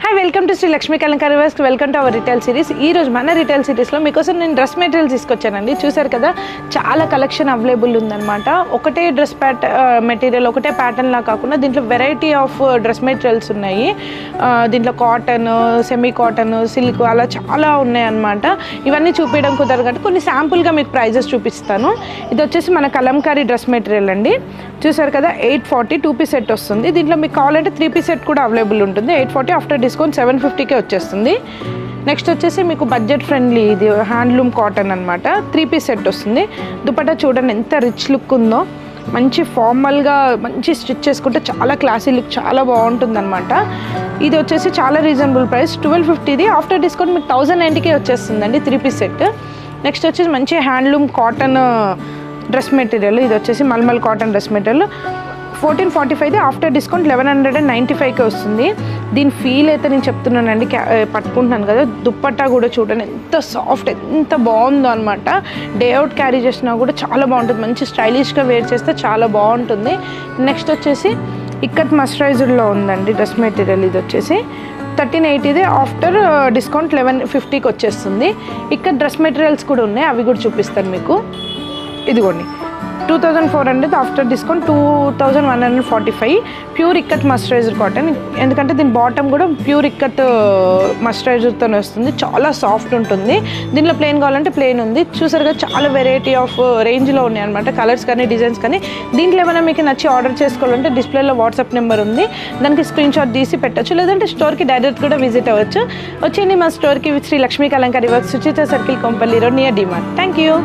Hi welcome to Sri Lakshmi Kalamkari works. Welcome to our retail series. ఈ రోజు మన రిటైల్ సిరీస్లో మీకోసం నేను డ్రెస్ మెటీరియల్స్ తీసుకొచ్చానండి. చూసారు కదా, చాలా కలెక్షన్ అవైలబుల్ ఉందన్నమాట. ఒకటే డ్రెస్ మెటీరియల్ ఒకటే ప్యాటర్న్లా కాకుండా దీంట్లో వెరైటీ ఆఫ్ డ్రెస్ మెటీరియల్స్ ఉన్నాయి. దీంట్లో కాటన్, సెమీ కాటన్, సిల్క్ అలా చాలా ఉన్నాయి అన్నమాట. ఇవన్నీ చూపించడం కుదరదు కాబట్టి కొన్ని శాంపుల్గా మీకు ప్రైజెస్ చూపిస్తాను. ఇది వచ్చేసి మన కలంకారీ డ్రెస్ మెటీరియల్ అండి. చూసారు కదా, 840 2 పీస్ సెట్ వస్తుంది. దీంట్లో మీకు కావాలంటే 3 పీస్ సెట్ కూడా అవైలబుల్ ఉంటుంది. 840 ఆఫ్టర్ డిస్కౌంట్ 750కే వచ్చేస్తుంది. నెక్స్ట్ వచ్చేసి మీకు బడ్జెట్ ఫ్రెండ్లీ ఇది హ్యాండ్లూమ్ కాటన్ అనమాట. 3 పీస్ సెట్ వస్తుంది. దుపట్టా చూడండి ఎంత రిచ్ లుక్ ఉందో. మంచి ఫార్మల్గా మంచి స్టిచ్ చేసుకుంటే చాలా క్లాసీ లుక్, చాలా బాగుంటుంది అనమాట. ఇది వచ్చేసి చాలా రీజనబుల్ ప్రైస్, 1250. ఆఫ్టర్ డిస్కౌంట్ మీకు 1090కే వచ్చేస్తుందండి 3 పీస్ సెట్. నెక్స్ట్ వచ్చేసి మంచి హ్యాండ్లూమ్ కాటన్ డ్రెస్ మెటీరియల్. ఇది వచ్చేసి mulmul cotton dress material 1445. After discount 1195కే వస్తుంది. దీని ఫీల్ అయితే నేను చెప్తున్నానండి, పట్టుకుంటున్నాను కదా. దుప్పట్టా కూడా చూడండి ఎంత సాఫ్ట్, ఎంత బాగుందో అనమాట. డే అవుట్ క్యారీ చేసినా కూడా చాలా బాగుంటుంది. మంచి స్టైలిష్గా వేర్ చేస్తే చాలా బాగుంటుంది. నెక్స్ట్ వచ్చేసి ఇక్కత్ మస్టరైజ్డ్లో ఉందండి డ్రెస్ మెటీరియల్. ఇది వచ్చేసి 1380. ఆఫ్టర్ డిస్కౌంట్ 1150కి వచ్చేస్తుంది. ఇక్కడ డ్రెస్ మెటీరియల్స్ కూడా ఉన్నాయి, అవి కూడా చూపిస్తాను మీకు. ఇదిగోండి 2400. After discount 2145. Pure ikat mercerised cotton. ఎందుకంటే దీని బాటమ్ కూడా ప్యూర్ ఇక్కత్ మస్టరైజ్డ్తో వస్తుంది. చాలా సాఫ్ట్ ఉంటుంది. దీనిలో ప్లెయిన్ కావాలంటే ప్లెయిన్ ఉంది. చూసారుగా చాలా వెరైటీ ఆఫ్ రేంజ్లో ఉన్నాయి అనమాట. కలర్స్ కానీ డిజైన్స్ కానీ. దీంట్లో ఏమైనా మీకు నచ్చి ఆర్డర్ చేసుకోవాలంటే డిస్ప్లేలో వాట్సాప్ నెంబర్ ఉంది, దానికి స్క్రీన్ షాట్ తీసి పెట్టచ్చు. లేదంటే స్టోర్కి డైరెక్ట్ కూడా విజిట్ అవ్వచ్చు. వచ్చేయండి మా స్టోర్కి, Sri Lakshmi Kalamkari works, Suchitra circle, Kompally road, near DMart. Thank you.